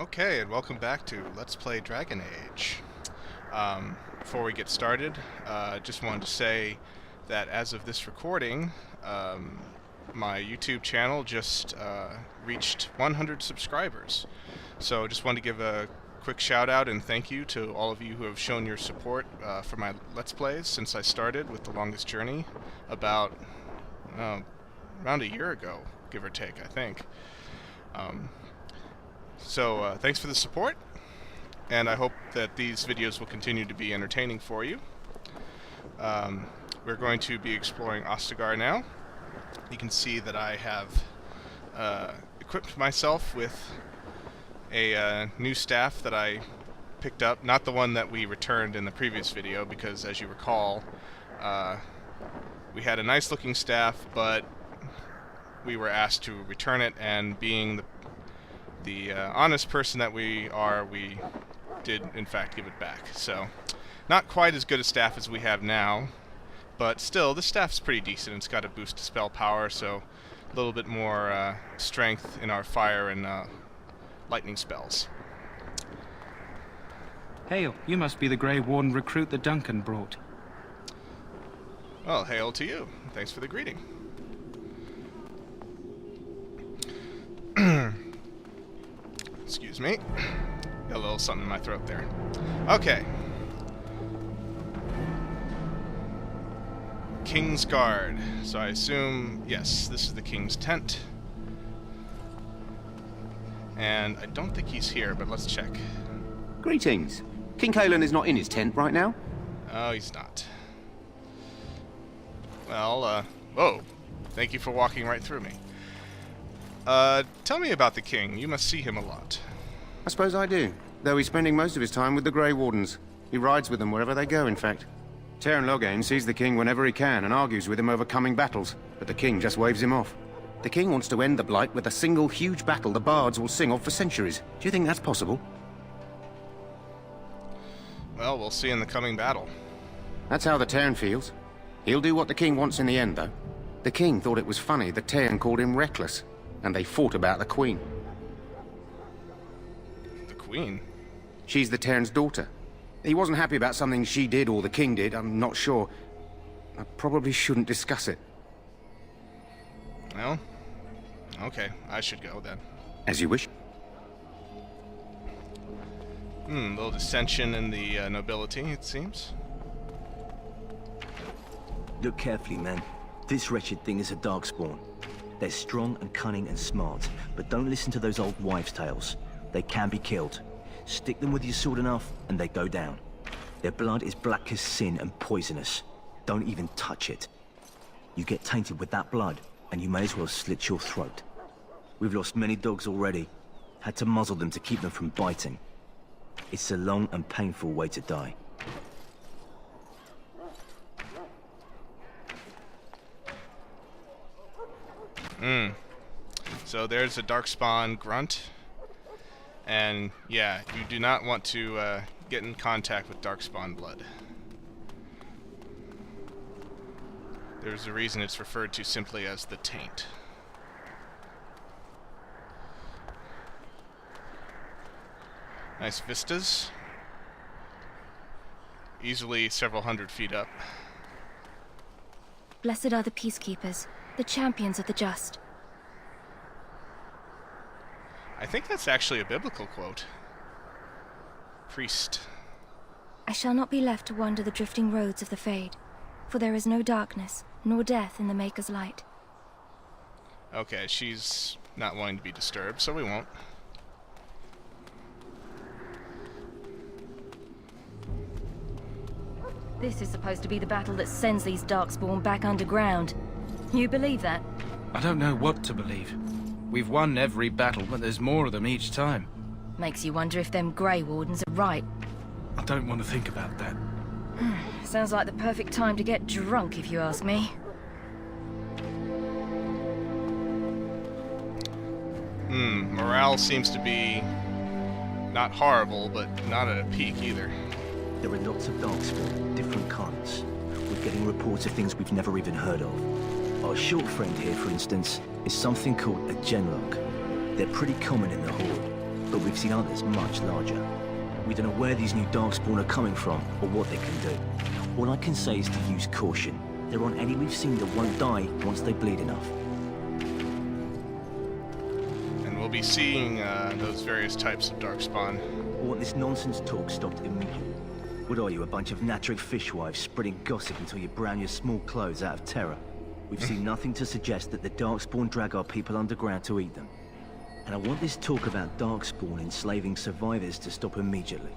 Okay, and welcome back to Let's Play Dragon Age. Before we get started, just wanted to say that as of this recording, my YouTube channel just reached 100 subscribers. So just wanted to give a quick shout out and thank you to all of you who have shown your support for my Let's Plays since I started with The Longest Journey about around a year ago, give or take, I think. So thanks for the support, and I hope that these videos will continue to be entertaining for you. We're going to be exploring Ostagar now. You can see that I have equipped myself with a new staff that I picked up, not the one that we returned in the previous video, because as you recall, we had a nice looking staff, but we were asked to return it, and being the honest person that we are, we did in fact give it back. So, not quite as good a staff as we have now, but still, this staff's pretty decent. It's got a boost to spell power, so a little bit more strength in our fire and lightning spells. Hail, you must be the Grey Warden recruit that Duncan brought. Well, hail to you. Thanks for the greeting. Excuse me. Got a little something in my throat there. Okay. King's Guard. So I assume, yes, this is the King's tent. And I don't think he's here, but let's check. Greetings. King Caelan is not in his tent right now? Oh, he's not. Well, whoa. Thank you for walking right through me. Tell me about the King. You must see him a lot. I suppose I do, though he's spending most of his time with the Grey Wardens. He rides with them wherever they go, in fact. Teyrn Loghain sees the King whenever he can and argues with him over coming battles, but the King just waves him off. The King wants to end the Blight with a single huge battle the bards will sing of for centuries. Do you think that's possible? Well, we'll see in the coming battle. That's how the Teyrn feels. He'll do what the King wants in the end, though. The King thought it was funny that Teyrn called him reckless, and they fought about the Queen. The Queen? She's the Teyrn's daughter. He wasn't happy about something she did or the King did, I'm not sure. I probably shouldn't discuss it. Well, okay, I should go then. As you wish. Little dissension in the nobility, it seems. Look carefully, man. This wretched thing is a Darkspawn. They're strong and cunning and smart, but don't listen to those old wives' tales. They can be killed. Stick them with your sword enough, and they go down. Their blood is black as sin and poisonous. Don't even touch it. You get tainted with that blood, and you may as well slit your throat. We've lost many dogs already. Had to muzzle them to keep them from biting. It's a long and painful way to die. So there's a Darkspawn grunt. And yeah, you do not want to get in contact with Darkspawn blood. There's a reason it's referred to simply as the taint. Nice vistas. Easily several hundred feet up. Blessed are the peacekeepers, the champions of the just. I think that's actually a biblical quote. Priest. I shall not be left to wander the drifting roads of the Fade, for there is no darkness, nor death in the Maker's light. Okay, she's not wanting to be disturbed, so we won't. This is supposed to be the battle that sends these Darkspawn back underground. You believe that? I don't know what to believe. We've won every battle, but there's more of them each time. Makes you wonder if them Grey Wardens are right. I don't want to think about that. Sounds like the perfect time to get drunk, if you ask me. Morale seems to be not horrible, but not at a peak either. There are lots of Darkspawn, different kinds. We're getting reports of things we've never even heard of. Our short friend here, for instance, is something called a genlock. They're pretty common in the Horde. but we've seen others much larger. We don't know where these new Darkspawn are coming from, or what they can do. All I can say is to use caution. There aren't any we've seen that won't die once they bleed enough. And we'll be seeing those various types of Darkspawn. I want this nonsense talk stopped immediately. What are you, a bunch of Natric fishwives spreading gossip until you brown your small clothes out of terror? We've seen nothing to suggest that the Darkspawn drag our people underground to eat them. And I want this talk about Darkspawn enslaving survivors to stop immediately.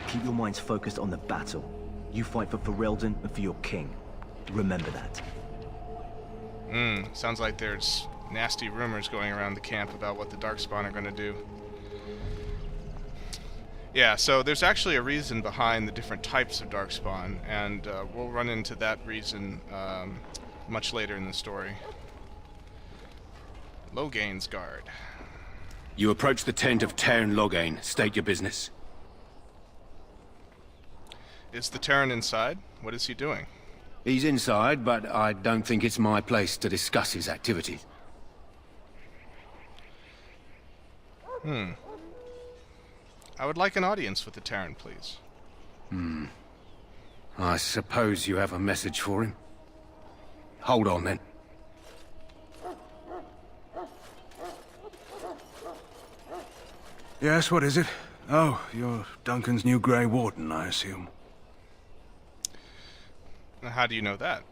Keep your minds focused on the battle. You fight for Ferelden and for your king. Remember that. Sounds like there's nasty rumors going around the camp about what the Darkspawn are going to do. Yeah, so there's actually a reason behind the different types of Darkspawn, and we'll run into that reason much later in the story. Loghain's guard. You approach the tent of Teyrn Loghain. State your business. Is the Teyrn inside? What is he doing? He's inside, but I don't think it's my place to discuss his activities. I would like an audience with the Teyrn, please. I suppose you have a message for him. Hold on, then. Yes, what is it? Oh, you're Duncan's new Grey Warden, I assume. How do you know that?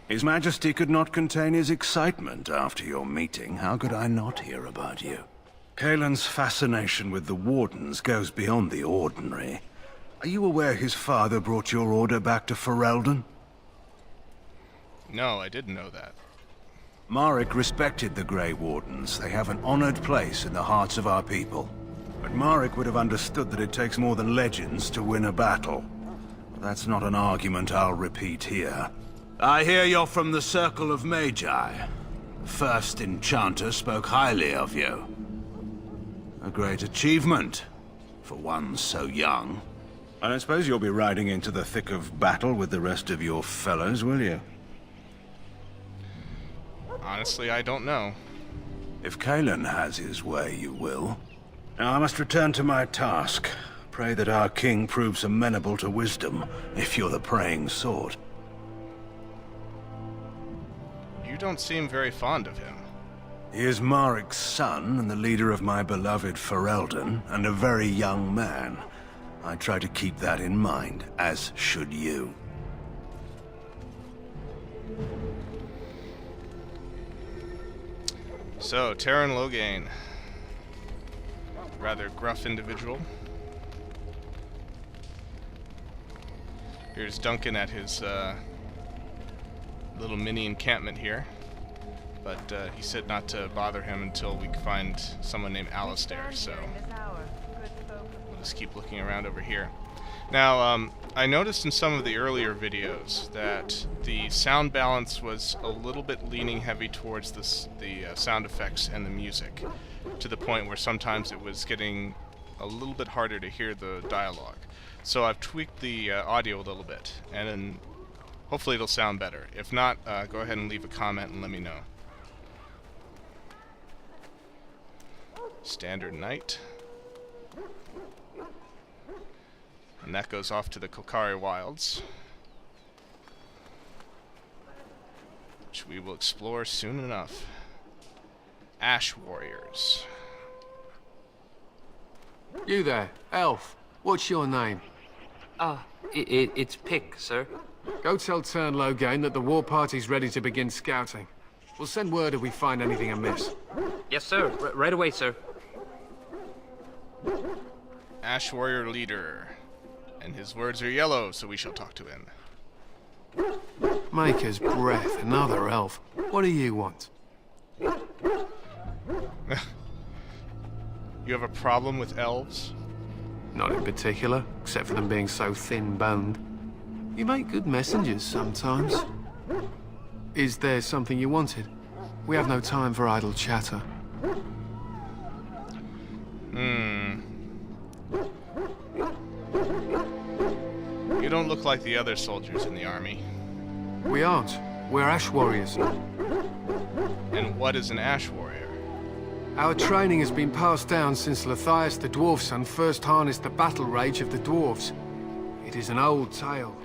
His Majesty could not contain his excitement after your meeting. How could I not hear about you? Kaelin's fascination with the Wardens goes beyond the ordinary. Are you aware his father brought your order back to Ferelden? No, I didn't know that. Marek respected the Grey Wardens. They have an honored place in the hearts of our people. But Marek would have understood that it takes more than legends to win a battle. That's not an argument I'll repeat here. I hear you're from the Circle of Magi. The first enchanter spoke highly of you. A great achievement, for one so young. And I suppose you'll be riding into the thick of battle with the rest of your fellows, will you? Honestly, I don't know. If Kaelin has his way, you will. Now I must return to my task. Pray that our king proves amenable to wisdom, if you're the praying sort. You don't seem very fond of him. He is Marek's son, and the leader of my beloved Ferelden, and a very young man. I try to keep that in mind, as should you. So, Teyrn Loghain. Rather gruff individual. Here's Duncan at his little mini encampment here. But he said not to bother him until we find someone named Alistair, so we'll just keep looking around over here. Now, I noticed in some of the earlier videos that the sound balance was a little bit leaning heavy towards the sound effects and the music, to the point where sometimes it was getting a little bit harder to hear the dialogue. So I've tweaked the audio a little bit, and then hopefully it'll sound better. If not, go ahead and leave a comment and let me know. Standard night. And that goes off to the Kokari Wilds, which we will explore soon enough. Ash Warriors. You there, elf. What's your name? It's Pick, sir. Go tell Teyrn Loghain that the war party's ready to begin scouting. We'll send word if we find anything amiss. Yes, sir. Right away, sir. Ash Warrior leader. And his words are yellow, so we shall talk to him. Maker's breath, another elf. What do you want? You have a problem with elves? Not in particular, except for them being so thin-boned. You make good messengers sometimes. Is there something you wanted? We have no time for idle chatter. You don't look like the other soldiers in the army. We aren't. We're Ash Warriors. And what is an Ash Warrior? Our training has been passed down since Lathias the Dwarf's son first harnessed the battle rage of the dwarves. It is an old tale.